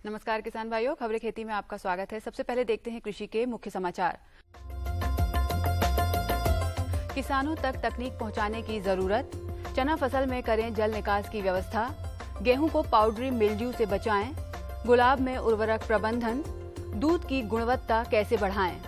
नमस्कार किसान भाइयों, खबरें खेती में आपका स्वागत है। सबसे पहले देखते हैं कृषि के मुख्य समाचार। किसानों तक तकनीक पहुंचाने की जरूरत, चना फसल में करें जल निकास की व्यवस्था, गेहूं को पाउडरी मिल्ड्यू से बचाएं, गुलाब में उर्वरक प्रबंधन, दूध की गुणवत्ता कैसे बढ़ाएं।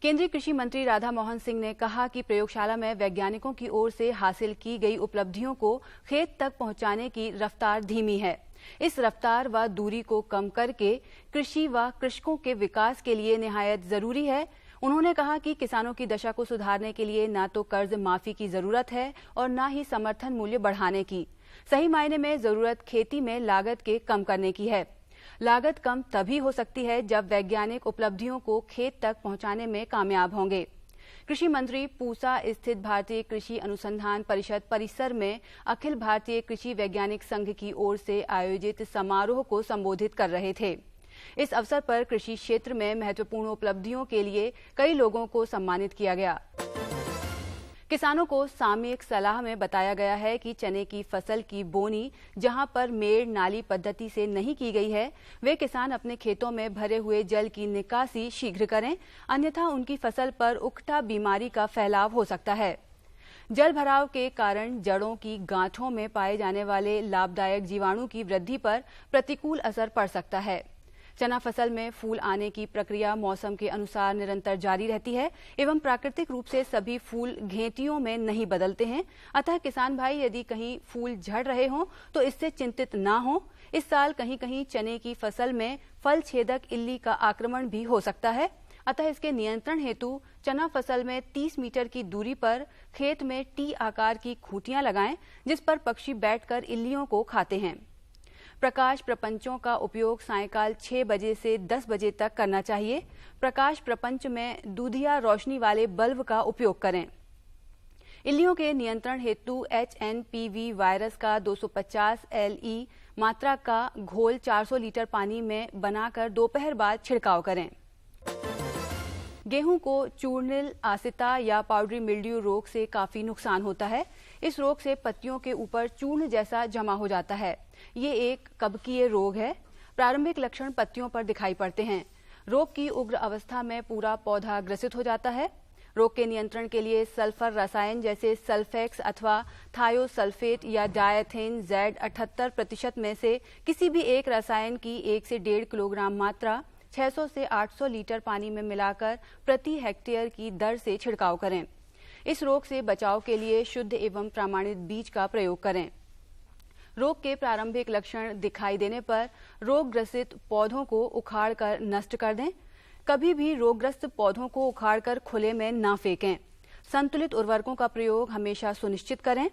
केंद्रीय कृषि मंत्री राधा मोहन सिंह ने कहा कि प्रयोगशाला में वैज्ञानिकों की ओर से हासिल की गई उपलब्धियों को खेत तक पहुंचाने की रफ्तार धीमी है। इस रफ्तार व दूरी को कम करके कृषि व कृषकों के विकास के लिए निहायत जरूरी है। उन्होंने कहा कि किसानों की दशा को सुधारने के लिए न तो कर्ज माफी की जरूरत है और न ही समर्थन मूल्य बढ़ाने की। सही मायने में जरूरत खेती में लागत के कम करने की है। लागत कम तभी हो सकती है जब वैज्ञानिक उपलब्धियों को खेत तक पहुंचाने में कामयाब होंगे। कृषि मंत्री पूसा स्थित भारतीय कृषि अनुसंधान परिषद परिसर में अखिल भारतीय कृषि वैज्ञानिक संघ की ओर से आयोजित समारोह को संबोधित कर रहे थे। इस अवसर पर कृषि क्षेत्र में महत्वपूर्ण उपलब्धियों के लिए कई लोगों को सम्मानित किया गया। किसानों को सामयिक सलाह में बताया गया है कि चने की फसल की बोनी जहां पर मेड़ नाली पद्धति से नहीं की गई है, वे किसान अपने खेतों में भरे हुए जल की निकासी शीघ्र करें, अन्यथा उनकी फसल पर उकठा बीमारी का फैलाव हो सकता है। जल भराव के कारण जड़ों की गांठों में पाए जाने वाले लाभदायक जीवाणु की वृद्धि पर प्रतिकूल असर पड़ सकता है। चना फसल में फूल आने की प्रक्रिया मौसम के अनुसार निरंतर जारी रहती है एवं प्राकृतिक रूप से सभी फूल घेंटियों में नहीं बदलते हैं। अतः किसान भाई यदि कहीं फूल झड़ रहे हों तो इससे चिंतित ना हो। इस साल कहीं कहीं चने की फसल में फल छेदक इल्ली का आक्रमण भी हो सकता है। अतः इसके नियंत्रण हेतु चना फसल में 30 मीटर की दूरी पर खेत में टी आकार की खूंटियां लगाएं, जिस पर पक्षी बैठकर इल्लियों को खाते हैं। प्रकाश प्रपंचों का उपयोग सायंकाल 6 बजे से 10 बजे तक करना चाहिए। प्रकाश प्रपंच में दूधिया रोशनी वाले बल्ब का उपयोग करें। इल्लियों के नियंत्रण हेतु HNPV वायरस का 250 LE मात्रा का घोल 400 लीटर पानी में बनाकर दोपहर बाद छिड़काव करें। गेहूं को चूर्निल आसिता या पाउडरी मिल्ड्यू रोग से काफी नुकसान होता है। इस रोग से पत्तियों के ऊपर चूर्ण जैसा जमा हो जाता है। ये एक कवकीय रोग है। प्रारंभिक लक्षण पत्तियों पर दिखाई पड़ते हैं। रोग की उग्र अवस्था में पूरा पौधा ग्रसित हो जाता है। रोग के नियंत्रण के लिए सल्फर रसायन जैसे सल्फेक्स अथवा थायोसल्फेट या डायथेन Z 78% में से किसी भी एक रसायन की 1 से 1.5 किलोग्राम मात्रा 600 से 800 लीटर पानी में मिलाकर प्रति हेक्टेयर की दर से छिड़काव करें। इस रोग से बचाव के लिए शुद्ध एवं प्रमाणित बीज का प्रयोग करें। रोग के प्रारंभिक लक्षण दिखाई देने पर रोगग्रसित पौधों को उखाड़कर नष्ट कर दें। कभी भी रोगग्रस्त पौधों को उखाड़कर खुले में न फेंकें। संतुलित उर्वरकों का प्रयोग हमेशा सुनिश्चित करें।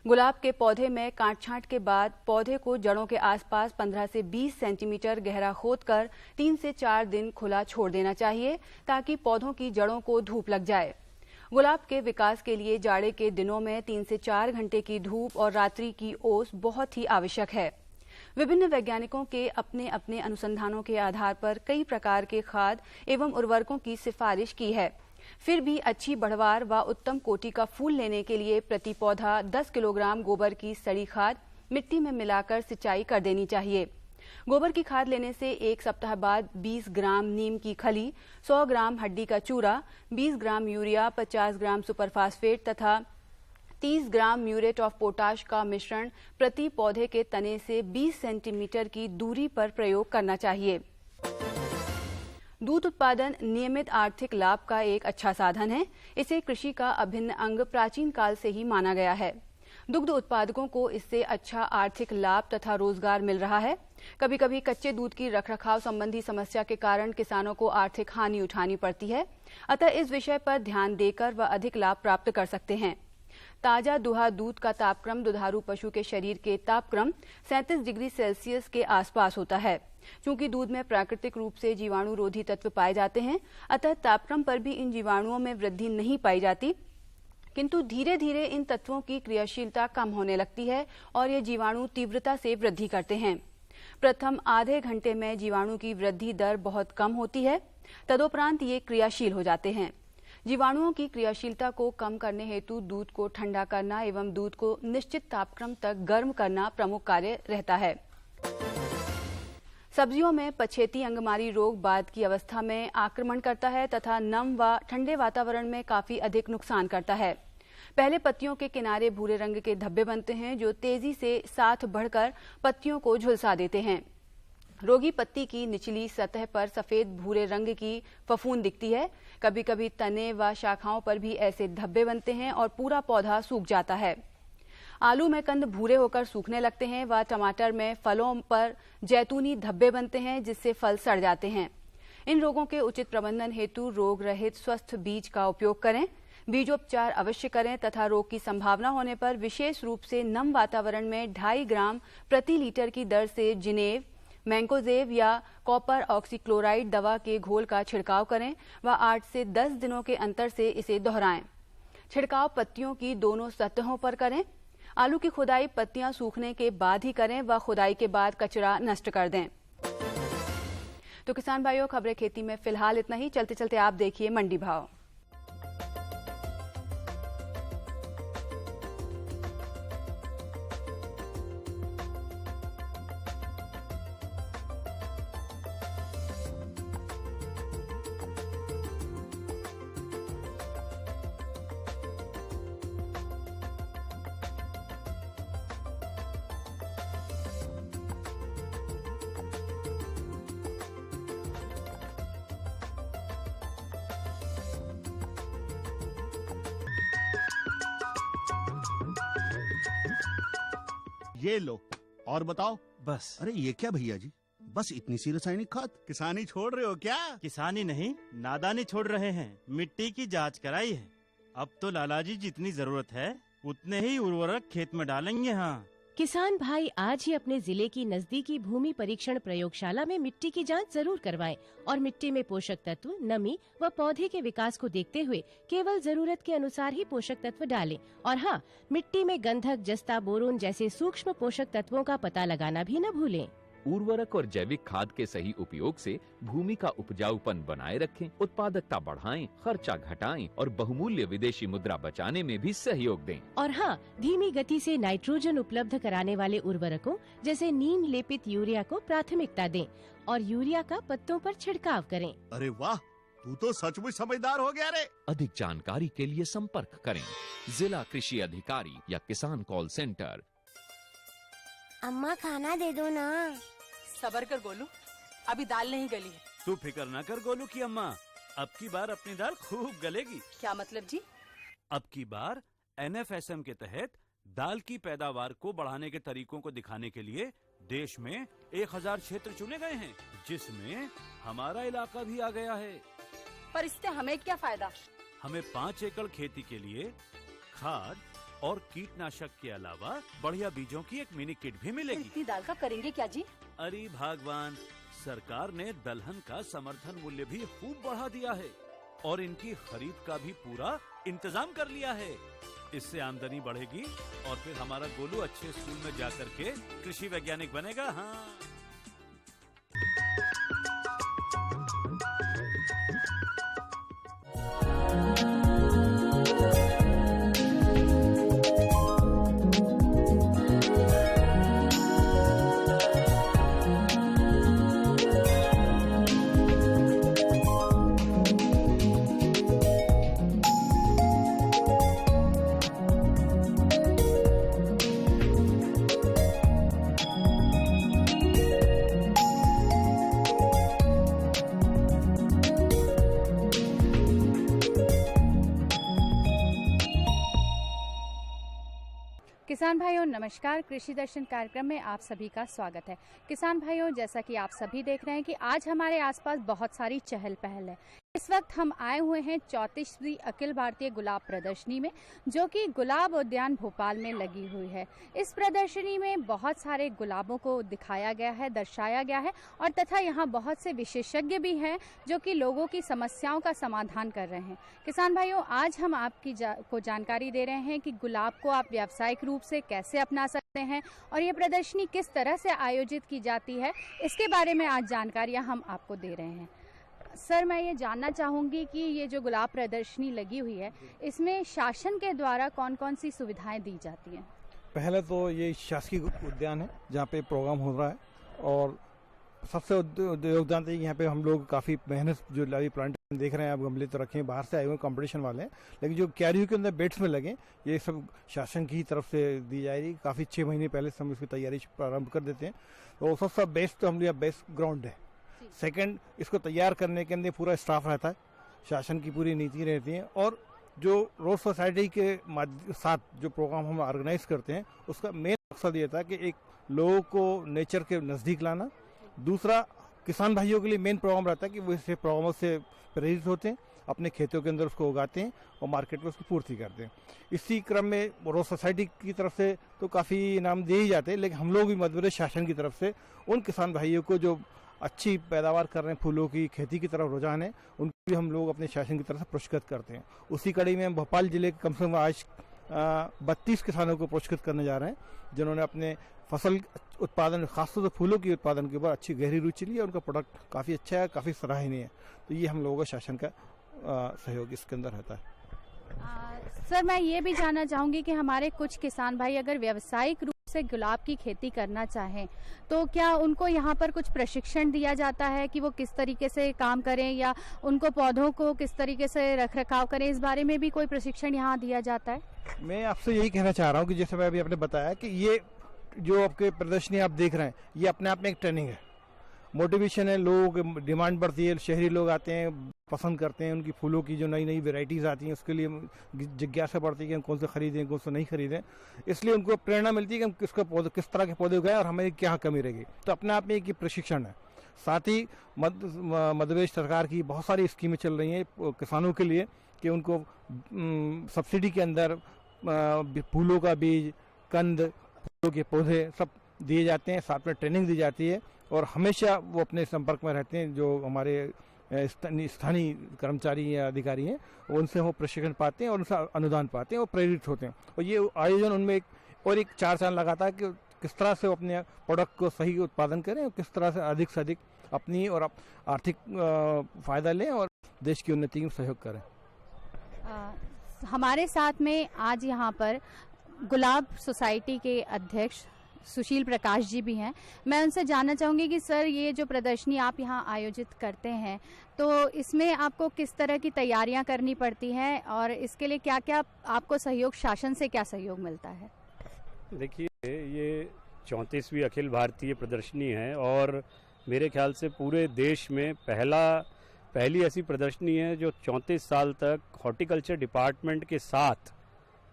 गुलाब के पौधे में काट छांट के बाद पौधे को जड़ों के आसपास 15 से 20 सेंटीमीटर गहरा खोदकर 3 से 4 दिन खुला छोड़ देना चाहिए, ताकि पौधों की जड़ों को धूप लग जाए। गुलाब के विकास के लिए जाड़े के दिनों में 3 से 4 घंटे की धूप और रात्रि की ओस बहुत ही आवश्यक है। विभिन्न वैज्ञानिकों के अपने अपने अनुसंधानों के आधार पर कई प्रकार के खाद एवं उर्वरकों की सिफारिश की है। फिर भी अच्छी बढ़वार व उत्तम कोटि का फूल लेने के लिए प्रति पौधा 10 किलोग्राम गोबर की सड़ी खाद मिट्टी में मिलाकर सिंचाई कर देनी चाहिए। गोबर की खाद लेने से 1 सप्ताह बाद 20 ग्राम नीम की खली, 100 ग्राम हड्डी का चूरा, 20 ग्राम यूरिया, 50 ग्राम सुपरफास्फेट तथा 30 ग्राम म्यूरेट ऑफ पोटाश का मिश्रण प्रति पौधे के तने से 20 सेंटीमीटर की दूरी पर प्रयोग करना चाहिए। दूध उत्पादन नियमित आर्थिक लाभ का एक अच्छा साधन है। इसे कृषि का अभिन्न अंग प्राचीन काल से ही माना गया है। दुग्ध उत्पादकों को इससे अच्छा आर्थिक लाभ तथा रोजगार मिल रहा है। कभी कभी कच्चे दूध की रखरखाव संबंधी समस्या के कारण किसानों को आर्थिक हानि उठानी पड़ती है। अतः इस विषय पर ध्यान देकर वह अधिक लाभ प्राप्त कर सकते हैं। ताजा दुहा दूध का तापक्रम दुधारू पशु के शरीर के तापक्रम 37 डिग्री सेल्सियस के आसपास होता है। चूंकि दूध में प्राकृतिक रूप से जीवाणु रोधी तत्व पाए जाते हैं, अतः तापक्रम पर भी इन जीवाणुओं में वृद्धि नहीं पाई जाती, किंतु धीरे धीरे इन तत्वों की क्रियाशीलता कम होने लगती है और ये जीवाणु तीव्रता से वृद्धि करते हैं। प्रथम आधे घंटे में जीवाणु की वृद्धि दर बहुत कम होती है, तदोपरांत ये क्रियाशील हो जाते हैं। जीवाणुओं की क्रियाशीलता को कम करने हेतु दूध को ठंडा करना एवं दूध को निश्चित तापक्रम तक गर्म करना प्रमुख कार्य रहता है। सब्जियों में पछेती अंगमारी रोग बाद की अवस्था में आक्रमण करता है तथा नम व ठंडे वातावरण में काफी अधिक नुकसान करता है। पहले पत्तियों के किनारे भूरे रंग के धब्बे बनते हैं जो तेजी से साथ बढ़कर पत्तियों को झुलसा देते हैं। रोगी पत्ती की निचली सतह पर सफेद भूरे रंग की फफूंद दिखती है। कभी कभी तने व शाखाओं पर भी ऐसे धब्बे बनते हैं और पूरा पौधा सूख जाता है। आलू में कंद भूरे होकर सूखने लगते हैं व टमाटर में फलों पर जैतूनी धब्बे बनते हैं जिससे फल सड़ जाते हैं। इन रोगों के उचित प्रबंधन हेतु रोग रहित स्वस्थ बीज का उपयोग करें, बीजोपचार अवश्य करें तथा रोग की संभावना होने पर विशेष रूप से नम वातावरण में 2.5 ग्राम प्रति लीटर की दर से जिनेव, मैंकोजेब या कॉपर ऑक्सीक्लोराइड दवा के घोल का छिड़काव करें व 8 से 10 दिनों के अंतर से इसे दोहराएं। छिड़काव पत्तियों की दोनों सतहों पर करें। आलू की खुदाई पत्तियां सूखने के बाद ही करें व खुदाई के बाद कचरा नष्ट कर दें। तो किसान भाइयों, खबरें खेती में फिलहाल इतना ही। चलते चलते आप देखिए मंडी भाव। ये लो और बताओ। बस। अरे ये क्या भैया जी, बस इतनी सी रासायनिक खाद? किसानी छोड़ रहे हो क्या? किसानी नहीं, नादानी छोड़ रहे हैं। मिट्टी की जांच कराई है। अब तो लालाजी जितनी जरूरत है उतने ही उर्वरक खेत में डालेंगे। हाँ, किसान भाई आज ही अपने जिले की नजदीकी भूमि परीक्षण प्रयोगशाला में मिट्टी की जांच जरूर करवाएं और मिट्टी में पोषक तत्व, नमी व पौधे के विकास को देखते हुए केवल जरूरत के अनुसार ही पोषक तत्व डालें। और हाँ, मिट्टी में गंधक, जस्ता, बोरोन जैसे सूक्ष्म पोषक तत्वों का पता लगाना भी न भूलें। उर्वरक और जैविक खाद के सही उपयोग से भूमि का उपजाऊपन बनाए रखें, उत्पादकता बढ़ाएं, खर्चा घटाएं और बहुमूल्य विदेशी मुद्रा बचाने में भी सहयोग दें। और हाँ, धीमी गति से नाइट्रोजन उपलब्ध कराने वाले उर्वरकों जैसे नीम लेपित यूरिया को प्राथमिकता दें और यूरिया का पत्तों पर छिड़काव करें। अरे वाह, तू तो सचमुच समझदार हो गया रे। अधिक जानकारी के लिए संपर्क करें जिला कृषि अधिकारी या किसान कॉल सेंटर। अम्मा खाना दे दो ना। सबर कर गोलू, अभी दाल नहीं गली है। तू फिक्र न कर गोलू की अम्मा, अब की बार अपनी दाल खूब गलेगी। क्या मतलब जी? अब की बार NFSM के तहत दाल की पैदावार को बढ़ाने के तरीकों को दिखाने के लिए देश में 1000 क्षेत्र चुने गए हैं, जिसमें हमारा इलाका भी आ गया है। पर इससे हमें क्या फायदा? हमें 5 एकड़ खेती के लिए खाद और कीटनाशक के अलावा बढ़िया बीजों की एक मिनी किट भी मिलेगी। इतनी दाल का करेंगे क्या जी? अरे भगवान, सरकार ने दलहन का समर्थन मूल्य भी खूब बढ़ा दिया है और इनकी खरीद का भी पूरा इंतजाम कर लिया है। इससे आमदनी बढ़ेगी और फिर हमारा गोलू अच्छे स्कूल में जा करके कृषि वैज्ञानिक बनेगा। हाँ, किसान भाइयों नमस्कार। कृषि दर्शन कार्यक्रम में आप सभी का स्वागत है। किसान भाइयों, जैसा कि आप सभी देख रहे हैं कि आज हमारे आसपास बहुत सारी चहल पहल है। इस वक्त हम आए हुए हैं 34वीं अखिल भारतीय गुलाब प्रदर्शनी में, जो कि गुलाब उद्यान भोपाल में लगी हुई है। इस प्रदर्शनी में बहुत सारे गुलाबों को दिखाया गया है, दर्शाया गया है और तथा यहाँ बहुत से विशेषज्ञ भी हैं जो कि लोगों की समस्याओं का समाधान कर रहे हैं। किसान भाइयों, आज हम आपकी को जानकारी दे रहे हैं कि गुलाब को आप व्यावसायिक रूप से कैसे अपना सकते हैं और ये प्रदर्शनी किस तरह से आयोजित की जाती है, इसके बारे में आज जानकारियाँ हम आपको दे रहे हैं। सर मैं ये जानना चाहूँगी कि ये जो गुलाब प्रदर्शनी लगी हुई है इसमें शासन के द्वारा कौन कौन सी सुविधाएं दी जाती हैं? पहले तो ये शासकीय उद्यान है जहाँ पे प्रोग्राम हो रहा है, और सबसे योगदान है यहाँ पे हम लोग काफ़ी मेहनत जो लाइव प्लांटेशन देख रहे हैं, आप गमले तो रखे हैं, बाहर से आए हुए कंपटीशन वाले हैं, लेकिन जो क्यारियों के अंदर बेड्स में लगे ये सब शासन की तरफ से दी जाएगी। काफ़ी 6 महीने पहले से हम इसकी तैयारी प्रारंभ कर देते हैं। तो सबसे बेस्ट तो हम यहाँ बेस्ट ग्राउंड है। सेकंड, इसको तैयार करने के अंदर पूरा स्टाफ रहता है, शासन की पूरी नीति रहती है, और जो रोज सोसाइटी के साथ जो प्रोग्राम हम ऑर्गेनाइज करते हैं उसका मेन मकसद ये था कि एक लोगों को नेचर के नज़दीक लाना। दूसरा, किसान भाइयों के लिए मेन प्रोग्राम रहता है कि वो इससे प्रोग्रामों से प्रेरित होते हैं, अपने खेतों के अंदर उसको उगाते हैं और मार्केट में उसकी पूर्ति करते हैं। इसी क्रम में रोज सोसाइटी की तरफ से तो काफ़ी इनाम दिए ही जाते हैं, लेकिन हम लोग भी मध्य प्रदेश शासन की तरफ से उन किसान भाइयों को जो अच्छी पैदावार कर रहे हैं, फूलों की खेती की तरफ रुझान है, उनको भी हम लोग अपने शासन की तरफ से पुरस्कृत करते हैं। उसी कड़ी में भोपाल जिले के कम से कम आज 32 किसानों को पुरस्कृत करने जा रहे हैं, जिन्होंने अपने फसल उत्पादन, खासतौर से फूलों के उत्पादन के ऊपर अच्छी गहरी रुचि ली है। उनका प्रोडक्ट काफ़ी अच्छा है, काफ़ी सराहनीय है। तो ये हम लोगों का शासन का सहयोग इसके अंदर रहता है। सर मैं ये भी जानना चाहूँगी कि हमारे कुछ किसान भाई अगर व्यावसायिक रूप से गुलाब की खेती करना चाहें तो क्या उनको यहाँ पर कुछ प्रशिक्षण दिया जाता है कि वो किस तरीके से काम करें, या उनको पौधों को किस तरीके से रख रखाव करें, इस बारे में भी कोई प्रशिक्षण यहाँ दिया जाता है? मैं आपसे यही कहना चाह रहा हूँ कि जैसे मैं अभी आपने बताया कि ये जो आपके प्रदर्शनी आप देख रहे हैं ये अपने आप में एक ट्रेनिंग है, मोटिवेशन है। लोग डिमांड बढ़ती है, शहरी लोग आते हैं, पसंद करते हैं, उनकी फूलों की जो नई नई वेराइटीज़ आती हैं उसके लिए जिज्ञासा बढ़ती है कि हम कौन से खरीदें, कौन से नहीं खरीदें। इसलिए उनको प्रेरणा मिलती है कि हम किस तरह के पौधे उगाएं और हमें क्या कमी रहेगी। तो अपने आप में एक प्रशिक्षण है। साथ ही मध्य प्रदेश सरकार की बहुत सारी स्कीमें चल रही हैं किसानों के लिए कि उनको सब्सिडी के अंदर फूलों का बीज, कंद, फूलों के पौधे सब दिए जाते हैं, साथ में ट्रेनिंग दी जाती है, और हमेशा वो अपने संपर्क में रहते हैं। जो हमारे स्थानीय कर्मचारी या अधिकारी हैं उनसे वो प्रशिक्षण पाते हैं और उनसे अनुदान पाते हैं और प्रेरित होते हैं। और ये आयोजन उनमें एक 4 चांद लगाता है कि किस तरह से वो अपने प्रोडक्ट को सही उत्पादन करें और किस तरह से अधिक अपनी और आर्थिक फायदा लें और देश की उन्नति में सहयोग करें। हमारे साथ में आज यहाँ पर गुलाब सोसाइटी के अध्यक्ष सुशील प्रकाश जी भी हैं। मैं उनसे जानना चाहूँगी कि सर ये जो प्रदर्शनी आप यहाँ आयोजित करते हैं तो इसमें आपको किस तरह की तैयारियाँ करनी पड़ती हैं और इसके लिए क्या क्या आपको सहयोग, शासन से क्या सहयोग मिलता है? देखिए, ये 34वीं अखिल भारतीय प्रदर्शनी है और मेरे ख्याल से पूरे देश में पहली ऐसी प्रदर्शनी है जो 34 साल तक हॉर्टिकल्चर डिपार्टमेंट के साथ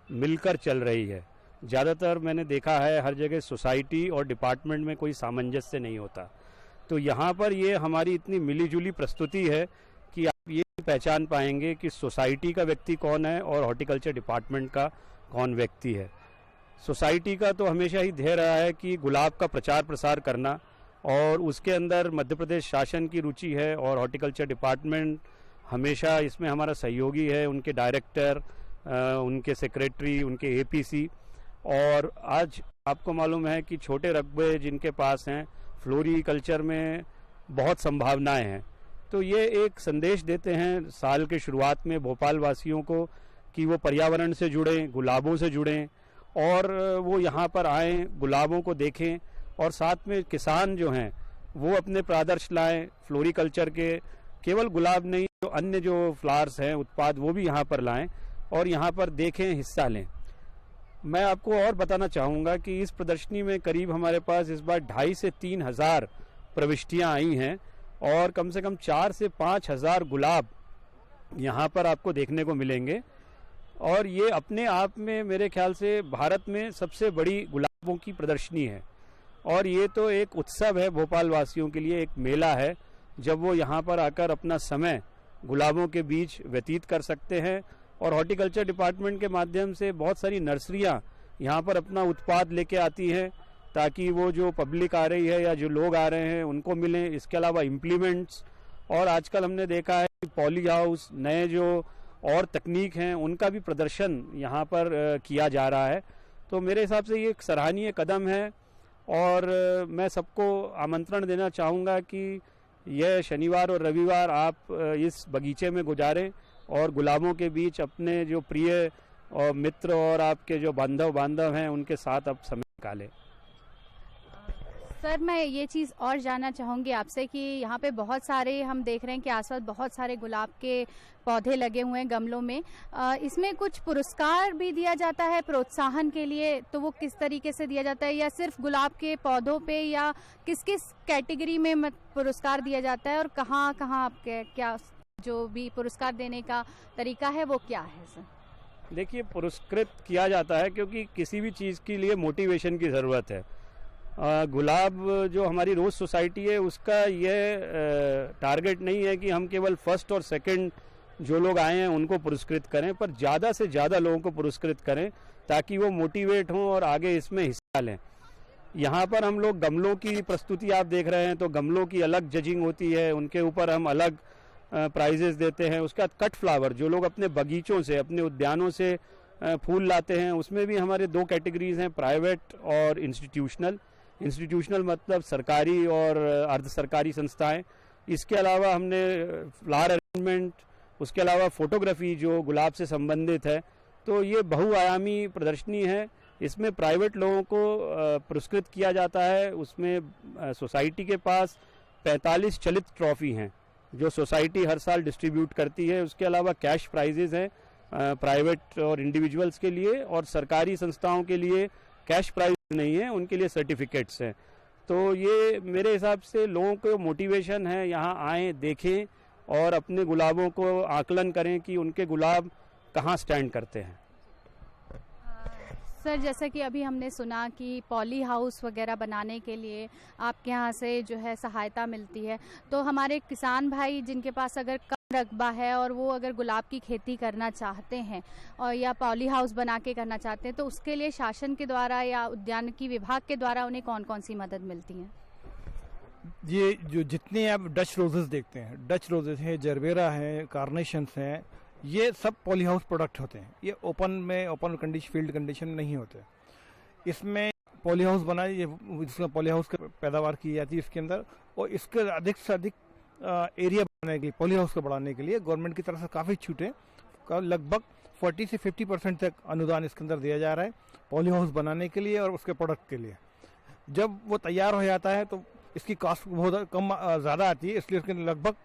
मिलकर चल रही है। ज़्यादातर मैंने देखा है हर जगह सोसाइटी और डिपार्टमेंट में कोई सामंजस्य नहीं होता, तो यहाँ पर ये हमारी इतनी मिलीजुली प्रस्तुति है कि आप ये पहचान पाएंगे कि सोसाइटी का व्यक्ति कौन है और हॉर्टिकल्चर डिपार्टमेंट का कौन व्यक्ति है। सोसाइटी का तो हमेशा ही ध्येय रहा है कि गुलाब का प्रचार प्रसार करना, और उसके अंदर मध्य प्रदेश शासन की रुचि है और हॉर्टिकल्चर डिपार्टमेंट हमेशा इसमें हमारा सहयोगी है, उनके डायरेक्टर, उनके सेक्रेटरी, उनके एपीसी। और आज आपको मालूम है कि छोटे रकबे जिनके पास हैं, फ्लोरिकल्चर में बहुत संभावनाएं हैं, तो ये एक संदेश देते हैं साल के शुरुआत में भोपाल वासियों को कि वो पर्यावरण से जुड़ें, गुलाबों से जुड़ें और वो यहाँ पर आएँ, गुलाबों को देखें, और साथ में किसान जो हैं वो अपने प्रादर्श लाएं फ्लोरिकल्चर के। केवल गुलाब नहीं, जो अन्य जो फ्लावर्स हैं उत्पाद वो भी यहाँ पर लाएं और यहाँ पर देखें, हिस्सा लें। मैं आपको और बताना चाहूँगा कि इस प्रदर्शनी में करीब हमारे पास इस बार 2,500 से 3,000 प्रविष्टियाँ आई हैं और कम से कम 4,000 से 5,000 गुलाब यहाँ पर आपको देखने को मिलेंगे। और ये अपने आप में मेरे ख्याल से भारत में सबसे बड़ी गुलाबों की प्रदर्शनी है, और ये तो एक उत्सव है भोपाल वासियों के लिए, एक मेला है जब वो यहाँ पर आकर अपना समय गुलाबों के बीच व्यतीत कर सकते हैं। और हॉर्टिकल्चर डिपार्टमेंट के माध्यम से बहुत सारी नर्सरियाँ यहाँ पर अपना उत्पाद लेके आती हैं ताकि वो जो पब्लिक आ रही है या जो लोग आ रहे हैं उनको मिलें। इसके अलावा इम्प्लीमेंट्स, और आजकल हमने देखा है कि पॉली हाउस, नए जो और तकनीक हैं उनका भी प्रदर्शन यहाँ पर किया जा रहा है। तो मेरे हिसाब से ये एक सराहनीय कदम है और मैं सबको आमंत्रण देना चाहूँगा कि यह शनिवार और रविवार आप इस बगीचे में गुजारें और गुलाबों के बीच अपने जो प्रिय और मित्र और आपके जो बांधव हैं उनके साथ आप समय निकालें। सर, मैं ये चीज़ और जानना चाहूँगी आपसे कि यहाँ पे बहुत सारे हम देख रहे हैं कि आसपास बहुत सारे गुलाब के पौधे लगे हुए हैं गमलों में। इसमें कुछ पुरस्कार भी दिया जाता है प्रोत्साहन के लिए, तो वो किस तरीके से दिया जाता है, या सिर्फ गुलाब के पौधों पे, या किस किस कैटेगरी में पुरस्कार दिया जाता है, और कहाँ कहाँ आपके क्या जो भी पुरस्कार देने का तरीका है वो क्या है सर? देखिए, पुरस्कृत किया जाता है क्योंकि किसी भी चीज़ के लिए मोटिवेशन की ज़रूरत है। गुलाब जो हमारी रोज़ सोसाइटी है उसका ये टारगेट नहीं है कि हम केवल फर्स्ट और सेकंड जो लोग आए हैं उनको पुरस्कृत करें, पर ज़्यादा से ज़्यादा लोगों को पुरस्कृत करें ताकि वो मोटिवेट हों और आगे इसमें हिस्सा लें। यहाँ पर हम लोग गमलों की प्रस्तुति आप देख रहे हैं, तो गमलों की अलग जजिंग होती है, उनके ऊपर हम अलग प्राइजेस देते हैं। उसके बाद कट फ्लावर जो लोग अपने बगीचों से, अपने उद्यानों से फूल लाते हैं, उसमें भी हमारे 2 कैटेगरीज हैं, प्राइवेट और इंस्टीट्यूशनल। इंस्टीट्यूशनल मतलब सरकारी और अर्ध सरकारी संस्थाएं। इसके अलावा हमने फ्लावर अरेंजमेंट, उसके अलावा फोटोग्राफी जो गुलाब से संबंधित है, तो ये बहुआयामी प्रदर्शनी है। इसमें प्राइवेट लोगों को पुरस्कृत किया जाता है। उसमें सोसाइटी के पास 45 चलित ट्रॉफी हैं जो सोसाइटी हर साल डिस्ट्रीब्यूट करती है। उसके अलावा कैश प्राइजेज हैं प्राइवेट और इंडिविजुअल्स के लिए, और सरकारी संस्थाओं के लिए कैश प्राइज नहीं है, उनके लिए सर्टिफिकेट्स हैं। तो ये मेरे हिसाब से लोगों को मोटिवेशन है, यहाँ आएँ, देखें और अपने गुलाबों को आकलन करें कि उनके गुलाब कहाँ स्टैंड करते हैं। सर, जैसा कि अभी हमने सुना कि पॉली हाउस वगैरह बनाने के लिए आपके यहाँ से जो है सहायता मिलती है, तो हमारे किसान भाई जिनके पास अगर कम रकबा है और वो अगर गुलाब की खेती करना चाहते हैं और या पॉली हाउस बना के करना चाहते हैं, तो उसके लिए शासन के द्वारा या उद्यानिकी विभाग के द्वारा उन्हें कौन कौन सी मदद मिलती है? ये जो जितने आप डच रोजेस देखते हैं, डच रोजेस है, जरबेरा है, कार्नेशंस हैं, ये सब पॉली हाउस प्रोडक्ट होते हैं। ये ओपन कंडीशन, फील्ड कंडीशन नहीं होते। इसमें पॉली हाउस बनाए, ये जिसमें पॉली हाउस की पैदावार की जाती है इसके अंदर, और इसके अधिक से अधिक एरिया बनाने के लिए, पॉली हाउस को बढ़ाने के लिए गवर्नमेंट की तरफ से काफ़ी छूटें, लगभग 40 से 50% तक अनुदान इसके अंदर दिया जा रहा है पॉली हाउस बनाने के लिए और उसके प्रोडक्ट के लिए। जब वो तैयार हो जाता है तो इसकी कॉस्ट बहुत कम ज़्यादा आती है, इसलिए उसके लगभग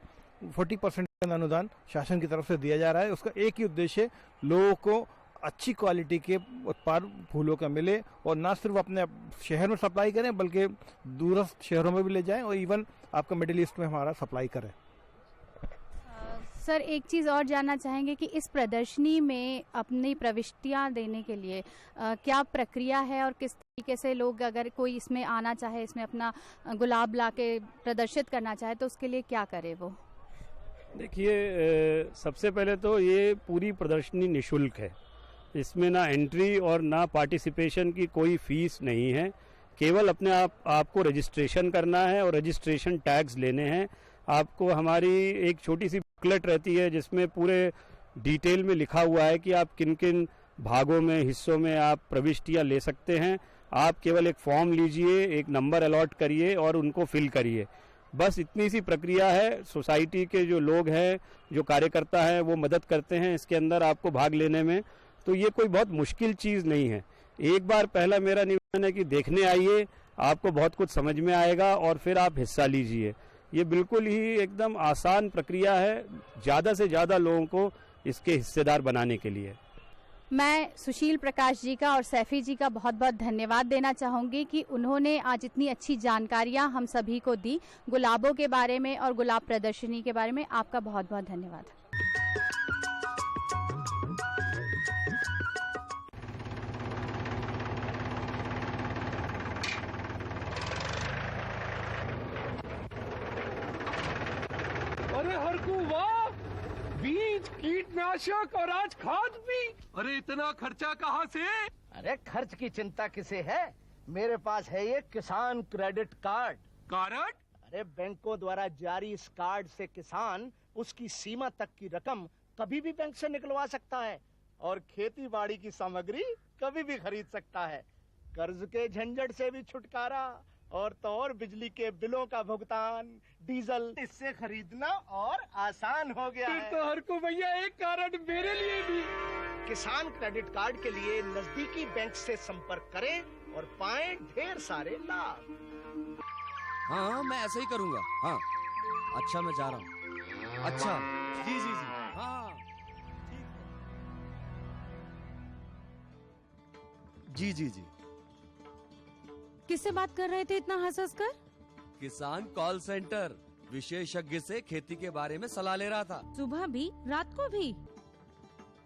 40% अनुदान शासन की तरफ से दिया जा रहा है। उसका एक ही उद्देश्य, लोगों को अच्छी क्वालिटी के उत्पाद फूलों का मिले, और ना सिर्फ अपने शहर में सप्लाई करें बल्कि दूरस्थ शहरों में भी ले जाएं, और इवन आपका मिडिल ईस्ट में हमारा सप्लाई करें। सर, एक चीज़ और जानना चाहेंगे कि इस प्रदर्शनी में अपनी प्रविष्टियां देने के लिए क्या प्रक्रिया है, और किस तरीके से लोग, अगर कोई इसमें आना चाहे, इसमें अपना गुलाब ला के प्रदर्शित करना चाहे, तो उसके लिए क्या करे वो? देखिए, सबसे पहले तो ये पूरी प्रदर्शनी निःशुल्क है। इसमें ना एंट्री और ना पार्टिसिपेशन की कोई फीस नहीं है। केवल अपने आपको रजिस्ट्रेशन करना है और रजिस्ट्रेशन टैग्स लेने हैं। आपको हमारी एक छोटी सी बुकलेट रहती है जिसमें पूरे डिटेल में लिखा हुआ है कि आप किन किन भागों में, हिस्सों में आप प्रविष्टियाँ ले सकते हैं। आप केवल एक फॉर्म लीजिए, एक नंबर अलॉट करिए और उनको फिल करिए। बस इतनी सी प्रक्रिया है। सोसाइटी के जो लोग हैं, जो कार्यकर्ता हैं, वो मदद करते हैं इसके अंदर आपको भाग लेने में। तो ये कोई बहुत मुश्किल चीज़ नहीं है। एक बार पहला मेरा निवेदन है कि देखने आइए, आपको बहुत कुछ समझ में आएगा और फिर आप हिस्सा लीजिए। ये बिल्कुल ही एकदम आसान प्रक्रिया है, ज़्यादा से ज़्यादा लोगों को इसके हिस्सेदार बनाने के लिए। मैं सुशील प्रकाश जी का और सैफी जी का बहुत बहुत धन्यवाद देना चाहूँगी कि उन्होंने आज इतनी अच्छी जानकारियाँ हम सभी को दी गुलाबों के बारे में और गुलाब प्रदर्शनी के बारे में। आपका बहुत बहुत धन्यवाद। अरे हरकू वाह, बीज, कीटनाशक और आज खाद भी। अरे इतना खर्चा कहाँ से? अरे खर्च की चिंता किसे है, मेरे पास है ये किसान क्रेडिट कार्ड। कार्ड? अरे बैंकों द्वारा जारी इस कार्ड से किसान उसकी सीमा तक की रकम कभी भी बैंक से निकलवा सकता है और खेती बाड़ी की सामग्री कभी भी खरीद सकता है। कर्ज के झंझट से भी छुटकारा और तो और बिजली के बिलों का भुगतान, डीजल इससे खरीदना और आसान हो गया है। तो हर को भैया एक कारण मेरे लिए भी। किसान क्रेडिट कार्ड के लिए नजदीकी बैंक से संपर्क करें और पाएं ढेर सारे लाभ। हाँ, मैं ऐसे ही करूँगा। हाँ, अच्छा, मैं जा रहा हूँ। अच्छा, जी जी जी, हाँ, जी जी जी। किससे बात कर रहे थे इतना हंस कर? किसान कॉल सेंटर, विशेषज्ञ से खेती के बारे में सलाह ले रहा था। सुबह भी, रात को भी?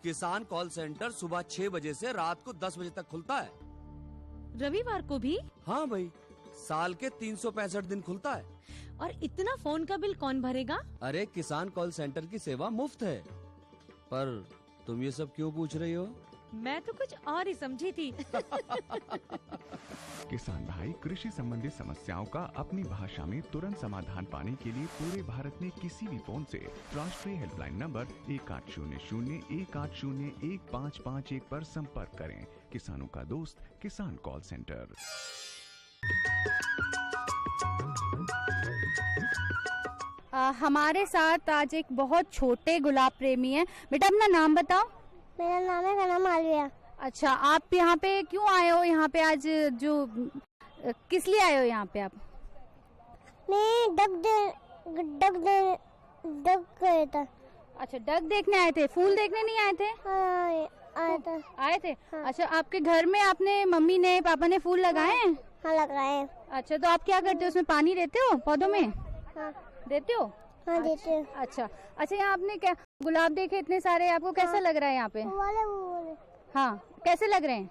किसान कॉल सेंटर सुबह 6 बजे से रात को 10 बजे तक खुलता है। रविवार को भी? हाँ भाई, साल के 365 दिन खुलता है। और इतना फोन का बिल कौन भरेगा? अरे, किसान कॉल सेंटर की सेवा मुफ्त है। पर तुम ये सब क्यों पूछ रही हो? मैं तो कुछ और ही समझी थी। किसान भाई कृषि संबंधी समस्याओं का अपनी भाषा में तुरंत समाधान पाने के लिए पूरे भारत में किसी भी फोन से राष्ट्रीय हेल्पलाइन नंबर 1800-180-1551 पर संपर्क करें। किसानों का दोस्त किसान कॉल सेंटर। हमारे साथ आज एक बहुत छोटे गुलाब प्रेमी है। बेटा अपना नाम बताओ। मेरा नाम है गना मालविया। अच्छा, आप यहाँ पे क्यों आए हो? यहाँ पे आज जो किस लिए आए हो यहाँ पे आप? मैं डक गया था। अच्छा, डक देखने आए थे, फूल देखने नहीं आए थे? आए थे। हाँ। अच्छा, आपके घर में आपने मम्मी ने पापा ने फूल लगाए हैं? हाँ, लगाए। अच्छा, तो आप क्या करते हो? उसमें पानी देते हो पौधों में? हाँ। देते हो? हाँ, देते हो। अच्छा, यहाँ आपने क्या गुलाब देखे इतने सारे, आपको कैसा हाँ। लग रहा है यहाँ पे? वो वाले। हाँ, कैसे लग रहे हैं?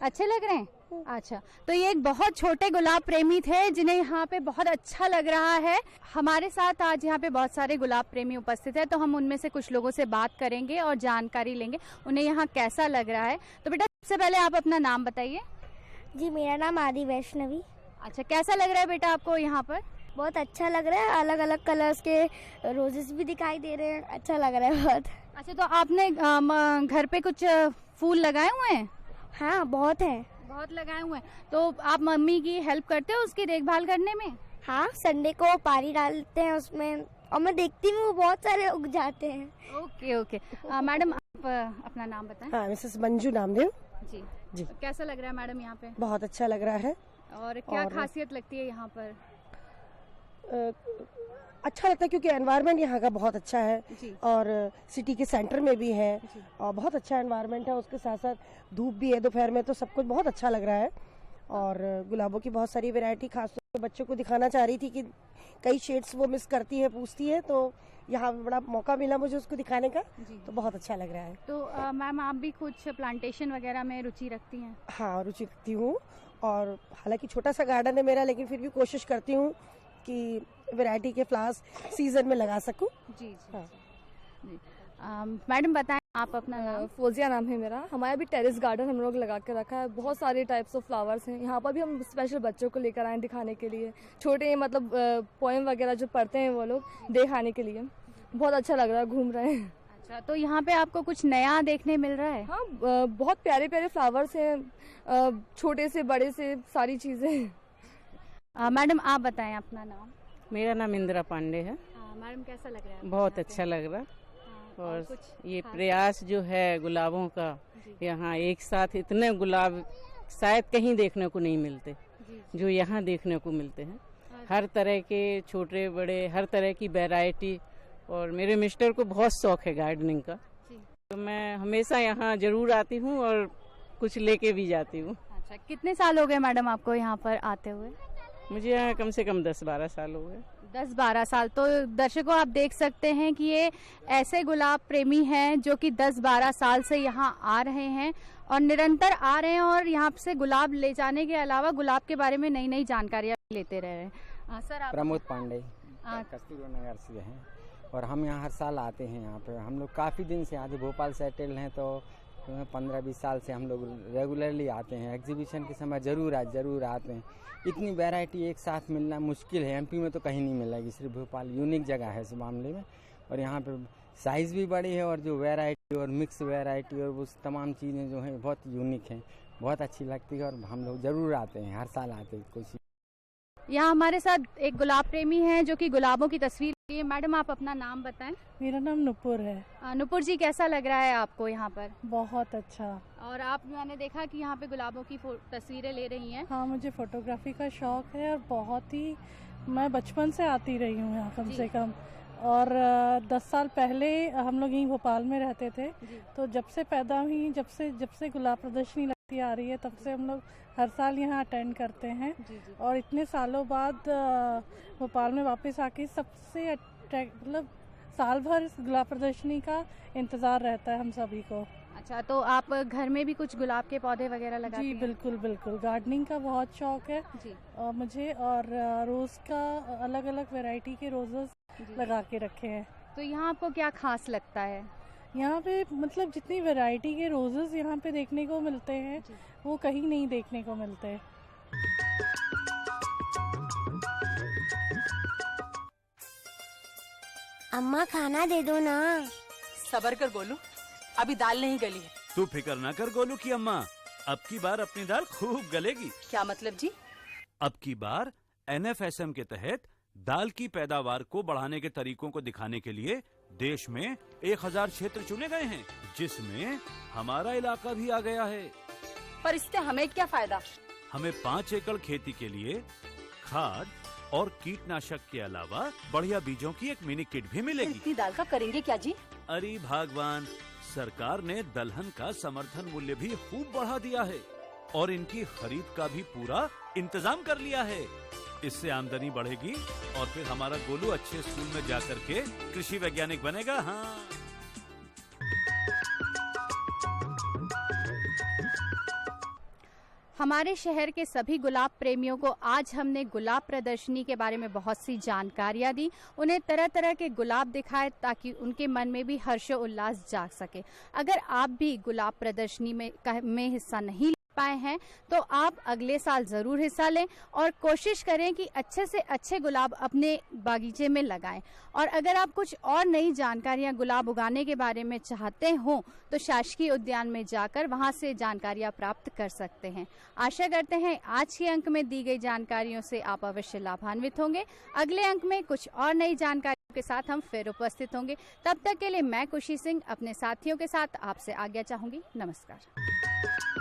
अच्छे लग रहे हैं। अच्छा, तो ये एक बहुत छोटे गुलाब प्रेमी थे जिन्हें यहाँ पे बहुत अच्छा लग रहा है। हमारे साथ आज यहाँ पे बहुत सारे गुलाब प्रेमी उपस्थित है, तो हम उनमें से कुछ लोगों से बात करेंगे और जानकारी लेंगे उन्हें यहाँ कैसा लग रहा है। तो बेटा सबसे पहले आप अपना नाम बताइए। जी, मेरा नाम आदि वैष्णवी। अच्छा, कैसा लग रहा है बेटा आपको यहाँ पर? बहुत अच्छा लग रहा है, अलग अलग कलर्स के रोजेस भी दिखाई दे रहे हैं, अच्छा लग रहा है बहुत। अच्छा, तो आपने घर पे कुछ फूल लगाए हुए हैं? हाँ, बहुत हैं। बहुत लगाए हुए हैं। तो आप मम्मी की हेल्प करते हो उसकी देखभाल करने में? हाँ, संडे को पानी डालते हैं उसमें और मैं देखती हूँ बहुत सारे उग जाते हैं। Okay okay. मैडम आप अपना नाम बताएं। हाँ, मिसेस मंजू नामदेव। जी जी। कैसा लग रहा है मैडम यहाँ पे? बहुत अच्छा लग रहा है। और क्या खासियत लगती है यहाँ पर? अच्छा लगता है क्योंकि एनवायरनमेंट यहाँ का बहुत अच्छा है और सिटी के सेंटर में भी है और बहुत अच्छा एनवायरनमेंट है। उसके साथ साथ धूप भी है दोपहर में, तो सब कुछ बहुत अच्छा लग रहा है। और गुलाबों की बहुत सारी वैरायटी, खासतौर पर बच्चों को दिखाना चाह रही थी कि कई शेड्स वो मिस करती है, पूछती है, तो यहाँ बड़ा मौका मिला मुझे उसको दिखाने का, तो बहुत अच्छा लग रहा है। तो मैम आप भी कुछ प्लांटेशन वगैरह में रुचि रखती हैं? हाँ, रुचि रखती हूँ और हालांकि छोटा सा गार्डन है मेरा, लेकिन फिर भी कोशिश करती हूँ कि वैरायटी के फ्लावर्स सीजन में लगा सकूं। जी जी। हाँ। जी। मैडम बताएं आप अपना नाम। फोजिया नाम है मेरा। हमारा भी टेरेस गार्डन हम लोग लगा के रखा है, बहुत सारे टाइप्स ऑफ फ्लावर्स हैं यहाँ पर भी। हम स्पेशल बच्चों को लेकर आए दिखाने के लिए, छोटे मतलब पोएम वगैरह जो पढ़ते हैं वो लोग दिखाने के लिए। बहुत अच्छा लग रहा है, घूम रहे हैं। अच्छा, तो यहाँ पे आपको कुछ नया देखने मिल रहा है? हाँ, बहुत प्यारे प्यारे फ्लावर्स हैं, छोटे से बड़े से सारी चीजें। मैडम आप बताएं अपना नाम। मेरा नाम इंदिरा पांडे है। मैडम कैसा लग रहा है? बहुत अच्छा लग रहा है। और ये प्रयास जो है गुलाबों का, यहाँ एक साथ इतने गुलाब शायद कहीं देखने को नहीं मिलते जो यहाँ देखने को मिलते हैं। हर तरह के छोटे बड़े, हर तरह की वैरायटी। और मेरे मिस्टर को बहुत शौक है गार्डनिंग का, तो मैं हमेशा यहाँ जरूर आती हूँ और कुछ लेके भी जाती हूँ। अच्छा, कितने साल हो गए मैडम आपको यहाँ पर आते हुए? मुझे यहाँ कम से कम 10-12 साल हो गए। 10-12 साल। तो दर्शकों आप देख सकते हैं कि ये ऐसे गुलाब प्रेमी हैं जो कि 10-12 साल से यहाँ आ रहे हैं और निरंतर आ रहे हैं और यहाँ से गुलाब ले जाने के अलावा गुलाब के बारे में नई नई जानकारियाँ लेते रह रहे हैं। सर आप? प्रमोद पांडे, कस्तूरबा नगर से हैं और हम यहाँ हर साल आते हैं। यहाँ पे हम लोग काफ़ी दिन से आते, भोपाल सेटल हैं तो 15-20 साल से हम लोग रेगुलरली आते हैं। एग्जीबिशन के समय जरूर आते हैं। इतनी वैरायटी एक साथ मिलना मुश्किल है, एमपी में तो कहीं नहीं मिलेगी, सिर्फ भोपाल यूनिक जगह है इस मामले में। और यहाँ पे साइज़ भी बड़ी है और जो वैरायटी और मिक्स वैरायटी और वो तमाम चीज़ें जो हैं बहुत यूनिक हैं, बहुत अच्छी लगती है और हम लोग ज़रूर आते हैं, हर साल आते हैं। कोशिश यहाँ हमारे साथ एक गुलाब प्रेमी है जो कि गुलाबों की तस्वीर ली है। मैडम, आप अपना नाम बताएं। मेरा नाम नुपुर है। नुपुर जी, कैसा लग रहा है आपको यहाँ पर? बहुत अच्छा। और आप, मैंने देखा कि यहाँ पे गुलाबों की तस्वीरें ले रही हैं। हाँ, मुझे फोटोग्राफी का शौक है और बहुत ही, मैं बचपन से आती रही हूँ यहाँ कम से कम। और 10 साल पहले हम लोग यहीं भोपाल में रहते थे, तो जब से पैदा हुई, जब से गुलाब प्रदर्शनी लगती आ रही है, तब से हम लोग हर साल यहाँ अटेंड करते हैं। और इतने सालों बाद भोपाल में वापस आके सबसे मतलब साल भर इस गुलाब प्रदर्शनी का इंतज़ार रहता है हम सभी को। अच्छा, तो आप घर में भी कुछ गुलाब के पौधे वगैरह लगाते हैं? जी बिल्कुल बिल्कुल, गार्डनिंग का बहुत शौक है जी। मुझे, और रोज़ का अलग अलग वैरायटी के रोजेस लगा के रखे हैं। तो यहाँ आपको क्या खास लगता है? यहाँ पे मतलब जितनी वैरायटी के रोजेस यहाँ पे देखने को मिलते हैं वो कहीं नहीं देखने को मिलते। अम्मा खाना दे दो ना। सबर कर गोलू, अभी दाल नहीं गली है। तू फिक्र ना कर गोलू की अम्मा, अब की बार अपनी दाल खूब गलेगी। क्या मतलब जी? अब की बार NFSM के तहत दाल की पैदावार को बढ़ाने के तरीकों को दिखाने के लिए देश में 1000 क्षेत्र चुने गए हैं, जिसमें हमारा इलाका भी आ गया है। पर इससे हमें क्या फायदा? हमें 5 एकड़ खेती के लिए खाद और कीटनाशक के अलावा बढ़िया बीजों की एक मिनी किट भी मिलेगी। इतनी दाल का करेंगे क्या जी? अरे भगवान, सरकार ने दलहन का समर्थन मूल्य भी खूब बढ़ा दिया है और इनकी खरीद का भी पूरा इंतजाम कर लिया है। इससे आमदनी बढ़ेगी और फिर हमारा गोलू अच्छे स्कूल में जाकर के कृषि वैज्ञानिक बनेगा। हाँ, हमारे शहर के सभी गुलाब प्रेमियों को आज हमने गुलाब प्रदर्शनी के बारे में बहुत सी जानकारियां दी, उन्हें तरह तरह के गुलाब दिखाए ताकि उनके मन में भी हर्षोल्लास जाग सके। अगर आप भी गुलाब प्रदर्शनी में हिस्सा नहीं ले पाए हैं तो आप अगले साल जरूर हिस्सा लें और कोशिश करें कि अच्छे से अच्छे गुलाब अपने बागीचे में लगाएं। और अगर आप कुछ और नई जानकारियां गुलाब उगाने के बारे में चाहते हो तो शासकीय उद्यान में जाकर वहां से जानकारियां प्राप्त कर सकते हैं। आशा करते हैं आज के अंक में दी गई जानकारियों से आप अवश्य लाभान्वित होंगे। अगले अंक में कुछ और नई जानकारियों के साथ हम फिर उपस्थित होंगे। तब तक के लिए मैं खुशी सिंह अपने साथियों के साथ आपसे आज्ञा चाहूंगी। नमस्कार।